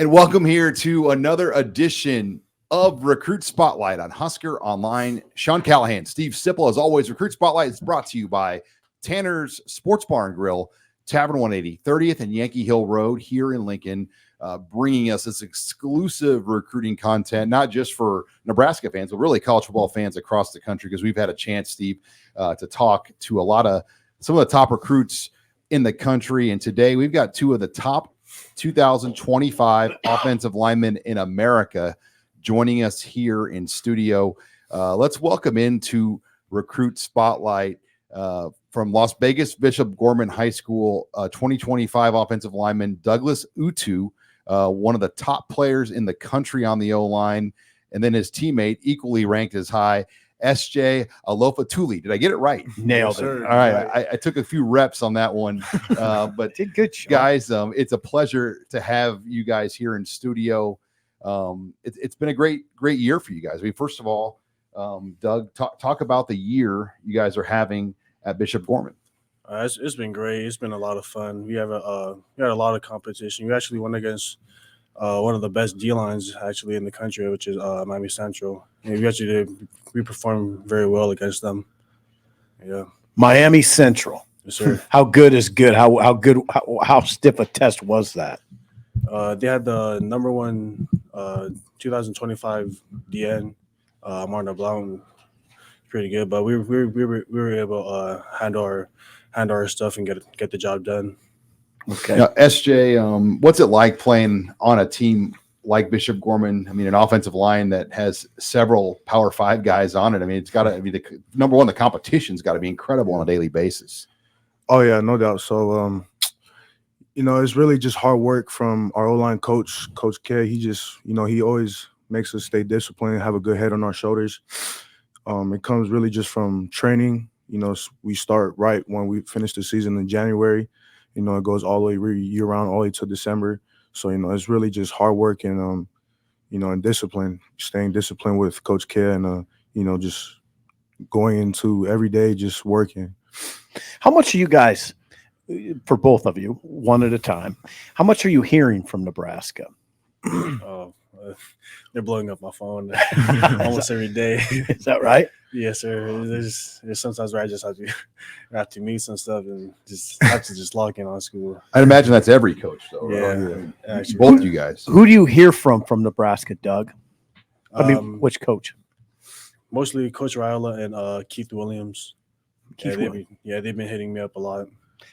And welcome here to another edition of Recruit Spotlight on Husker Online. Sean Callahan, Steve Sipple, as always. Recruit Spotlight is brought to you by Tanner's Sports Bar and Grill, Tavern 180, 30th and Yankee Hill Road here in Lincoln, bringing us this exclusive recruiting content, not just for Nebraska fans, but really college football fans across the country, because we've had a chance, Steve, to talk to some of the top recruits in the country. And today we've got two of the top 2025 offensive linemen in America joining us here in studio. Let's welcome into Recruit Spotlight from Las Vegas Bishop Gorman High School, 2025 offensive lineman Douglas Utu, one of the top players in the country on the O-line, and then his teammate, equally ranked as high, SJ Alofaituli. Did I get it right? Nailed it. All right. I took a few reps on that one, but did good, Sean. Guys, it's a pleasure to have you guys here in studio. It's been a great year for you guys. I mean, first of all, Doug, talk about the year you guys are having at Bishop Gorman. It's been great. It's been a lot of fun. We had a lot of competition. We actually went against one of the best D lines actually in the country, which is Miami Central. And we performed very well against them. Yeah, Miami Central. Yes, sir. How good is good? How stiff a test was that? They had the number one 2025 DN, Martin Blount, pretty good. But we were able to handle our stuff and get the job done. Okay. Now, SJ, what's it like playing on a team like Bishop Gorman? I mean, an offensive line that has several Power 5 guys on it. I mean, it's got to be number one. The competition's got to be incredible on a daily basis. Oh yeah, no doubt. So, it's really just hard work from our O-line coach, Coach K. He just, he always makes us stay disciplined, have a good head on our shoulders. It comes really just from training. We start right when we finish the season in January. It goes all the way year round, all the way to December. So, it's really just hard work and, and discipline, staying disciplined with Coach K and, just going into every day, just working. How much are you guys, for both of you, one at a time, how much are you hearing from Nebraska? They're blowing up my phone almost every day. Is that right? Yes, sir. There's sometimes where I just have to meet some stuff and just have to log in on school. I'd imagine that's every coach, though. Yeah, right? actually. Both you guys. Who do you hear from Nebraska, Doug? I mean, which coach? Mostly Coach Rola and Keith Williams. They've been hitting me up a lot.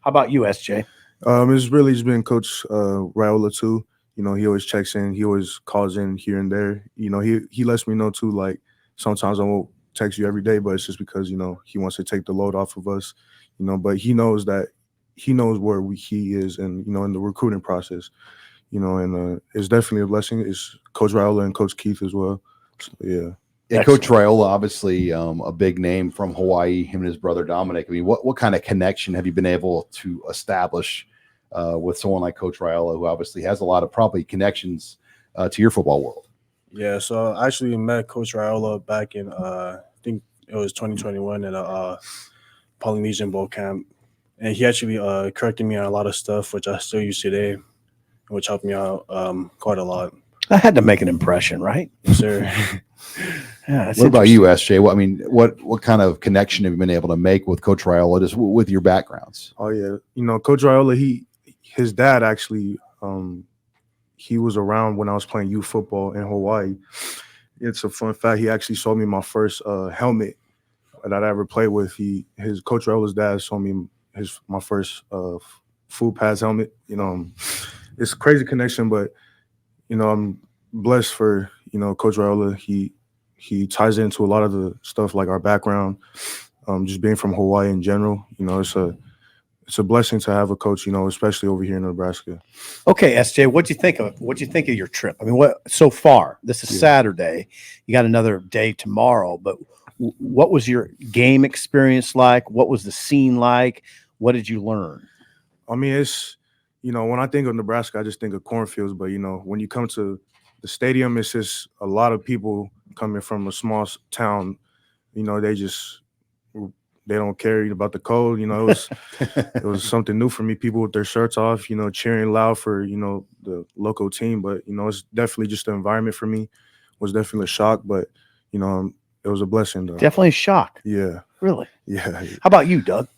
How about you, SJ? It's really just been Coach Rola too. He always checks in. He always calls in here and there. He lets me know too. Like sometimes I won't text you every day, but it's just because he wants to take the load off of us. But he knows where he is, and in the recruiting process. And it's definitely a blessing. It's Coach Rola and Coach Keith as well. So, yeah. Yeah, Coach Rola, obviously a big name from Hawaii, him and his brother Dominic. I mean, what kind of connection have you been able to establish with someone like Coach Rola, who obviously has a lot of probably connections to your football world? Yeah, so I actually met Coach Rola back in, I think it was 2021 at a Polynesian Bowl camp. And he actually corrected me on a lot of stuff, which I still use today, which helped me out quite a lot. I had to make an impression, right? Yes, sir. Yeah. What about you, SJ? What kind of connection have you been able to make with Coach Rola, just with your backgrounds? Oh yeah, Coach Rola, his dad actually, he was around when I was playing youth football in Hawaii. It's a fun fact. He actually sold me my first helmet that I ever played with. His Coach Rola's dad sold me my first full pads helmet. It's a crazy connection, but I'm blessed for Coach Rola. He ties into a lot of the stuff like our background, just being from Hawaii in general. It's a blessing to have a coach, especially over here in Nebraska. Okay, SJ, what'd you think of your trip? I mean, what so far? This is Saturday. You got another day tomorrow, but what was your game experience like? What was the scene like? What did you learn? I mean, it's when I think of Nebraska, I just think of cornfields. But when you come to the stadium, it's just a lot of people coming from a small town. They just they don't care about the code. You know, it was something new for me. People with their shirts off, you know, cheering loud for, you know, the local team. But, you know, it's definitely just the environment for me. It was definitely a shock, but, you know, it was a blessing though. Definitely a shock. Yeah. Really? Yeah. How about you, Doug?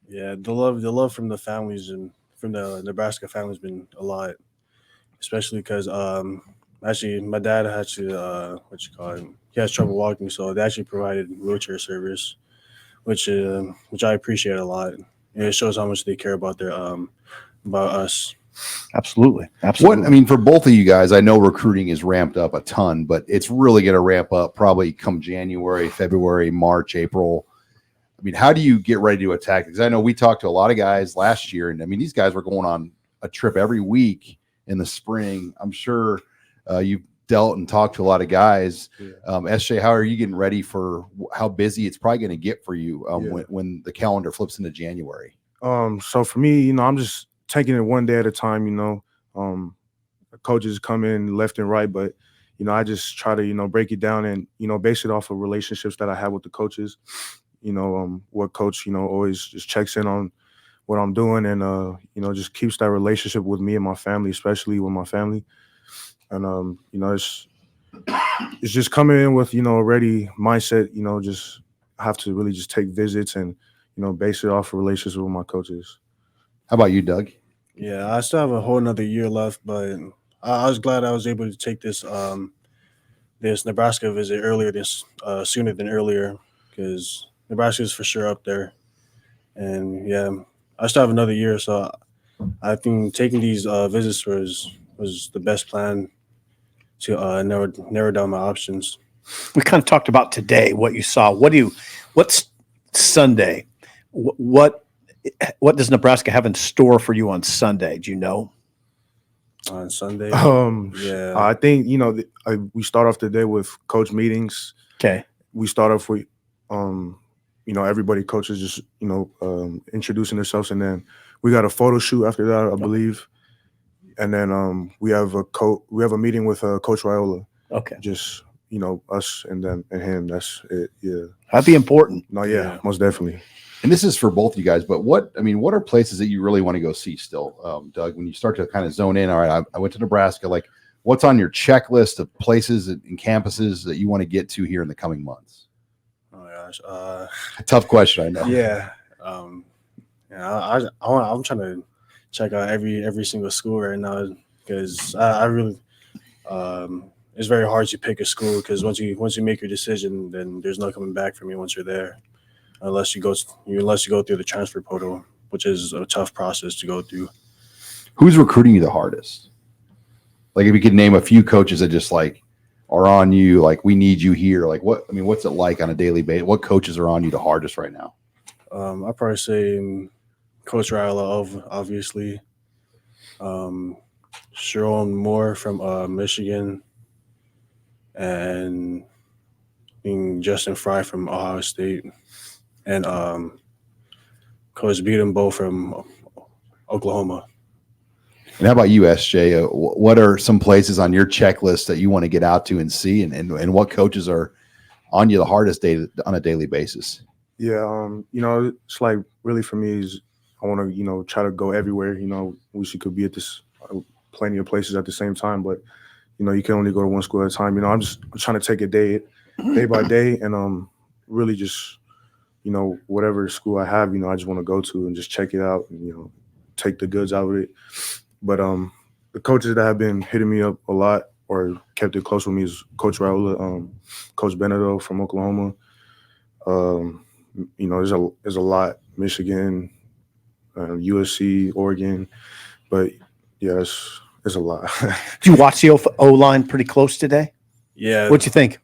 Yeah, the love from the families and from the Nebraska family has been a lot, especially because actually my dad actually he has trouble walking, so they actually provided wheelchair service, which I appreciate a lot. And it shows how much they care about their about us. Absolutely. Absolutely. What I mean, for both of you guys, I know recruiting is ramped up a ton, but it's really going to ramp up probably come January, February, March, April. I mean, how do you get ready to attack? Because I know we talked to a lot of guys last year, and I mean, these guys were going on a trip every week in the spring. I'm sure you've dealt and talked to a lot of guys. Yeah. SJ, how are you getting ready for how busy it's probably going to get for you Yeah. when the calendar flips into January? So for me, you know, I'm just taking it one day at a time, you know. Coaches come in left and right, but, you know, I just try to, you know, break it down and, you know, base it off of relationships that I have with the coaches. You know, what coach, you know, always just checks in on what I'm doing and, you know, just keeps that relationship with me and my family, especially with my family. And, you know, it's just coming in with, you know, a ready mindset, you know, just have to really just take visits and, you know, base it off of relationships with my coaches. How about you, Doug? Yeah, I still have a whole another year left, but I was glad I was able to take this this Nebraska visit sooner than earlier, because Nebraska is for sure up there. And yeah, I still have another year, so I think taking these visits was the best plan to narrow down my options. We kind of talked about today what you saw. What's Sunday? What does Nebraska have in store for you on Sunday? Do you know? On Sunday, Yeah, I think, you know, we start off the day with coach meetings. Okay. We start off with, you know, everybody coaches just, you know, introducing themselves, and then we got a photo shoot after that, I believe, and then we have a meeting with Coach Rola. Okay. Just, you know, us and them and him. That's it. Yeah. That'd be important. No, yeah, most definitely. And this is for both of you guys, but what are places that you really want to go see still, Doug, when you start to kind of zone in? All right, I went to Nebraska. Like, what's on your checklist of places and campuses that you want to get to here in the coming months? Oh gosh, Tough question, I know. yeah, I'm trying to check out every single school right now, because I really it's very hard to pick a school, because once you make your decision, then there's no coming back from you once you're there. Unless you go through the transfer portal, which is a tough process to go through. Who's recruiting you the hardest? Like, if you could name a few coaches that just like are on you, like, we need you here. Like, what's it like on a daily basis? What coaches are on you the hardest right now? I'd probably say Coach Rola, obviously. Sharon Moore from Michigan, and Justin Fry from Ohio State. And Coach Beatenbow from Oklahoma. And how about you, SJ? What are some places on your checklist that you want to get out to and see, and what coaches are on you the hardest on a daily basis? Yeah, you know, it's like really for me is I want to, you know, try to go everywhere. You know, wish you could be at this plenty of places at the same time, but you know, you can only go to one school at a time. You know, I'm trying to take it day by day, and really just, you know, whatever school I have, you know, I just want to go to and just check it out and, you know, take the goods out of it. But the coaches that have been hitting me up a lot or kept it close with me is Coach Raula, Coach Benedetto from Oklahoma. You know, there's a lot, Michigan, USC, Oregon, but yeah, it's a lot. Did you watch the O-line pretty close today? Yeah. What'd you think?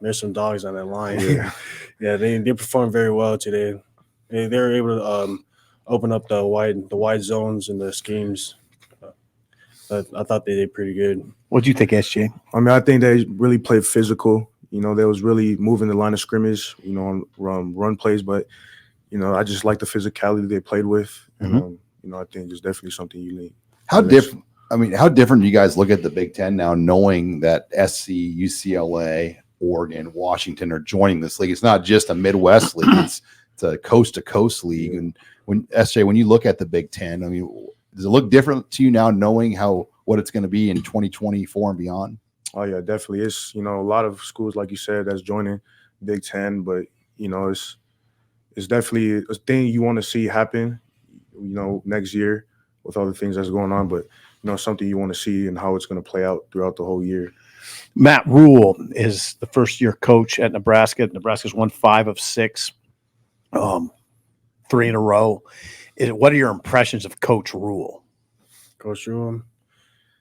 There's some dogs on that line. Yeah, they performed very well today. They were able to open up the wide zones and the schemes. I thought they did pretty good. What'd you think, SJ? I mean, I think they really played physical. You know, they was really moving the line of scrimmage, you know, on run plays. But, you know, I just like the physicality they played with. And, you know, I think it's definitely something unique. How different? I mean, how different do you guys look at the Big Ten now, knowing that SC, UCLA, Oregon, Washington are joining this league? It's not just a Midwest league. It's coast to coast league. And when SJ, when you look at the Big Ten, I mean, does it look different to you now knowing what it's going to be in 2024 and beyond? Oh yeah, definitely. It's, a lot of schools, like you said, that's joining Big Ten, but it's definitely a thing you want to see happen, next year with all the things that's going on, but something you want to see and how it's going to play out throughout the whole year. Matt Rule is the first-year coach at Nebraska. Nebraska's won 5 of 6, 3 in a row. What are your impressions of Coach Rule? Coach Rule,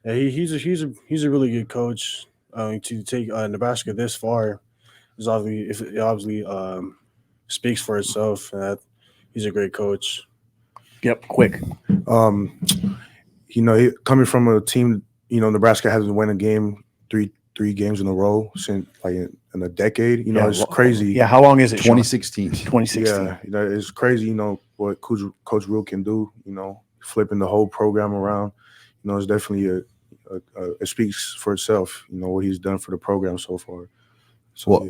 yeah, he's a really good coach. To take Nebraska this far is obviously speaks for itself. He's a great coach. Yep, quick. Coming from a team, Nebraska hasn't won a game three games in a row since in a decade. It's crazy. Yeah, how long is it? 2016. 2016. Yeah, it's crazy. What Coach Rule can do. Flipping the whole program around. It's definitely it speaks for itself. What he's done for the program so far. So, well,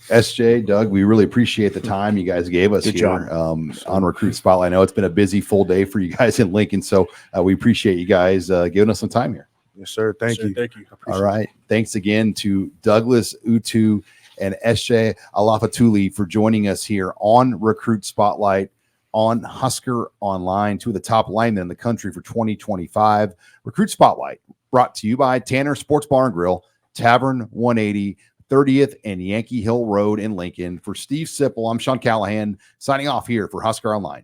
SJ, Doug, we really appreciate the time you guys gave us here on Recruit Spotlight. I know it's been a busy full day for you guys in Lincoln, so we appreciate you guys giving us some time here. Yes, sir. Thank you. Thank you. All right. Thanks again to Douglas Utu and SJ Alofaituli for joining us here on Recruit Spotlight on Husker Online, 2 of the top linemen in the country for 2025. Recruit Spotlight brought to you by Tanner Sports Bar and Grill, Tavern 180, 30th and Yankee Hill Road in Lincoln. For Steve Sipple, I'm Sean Callahan signing off here for Husker Online.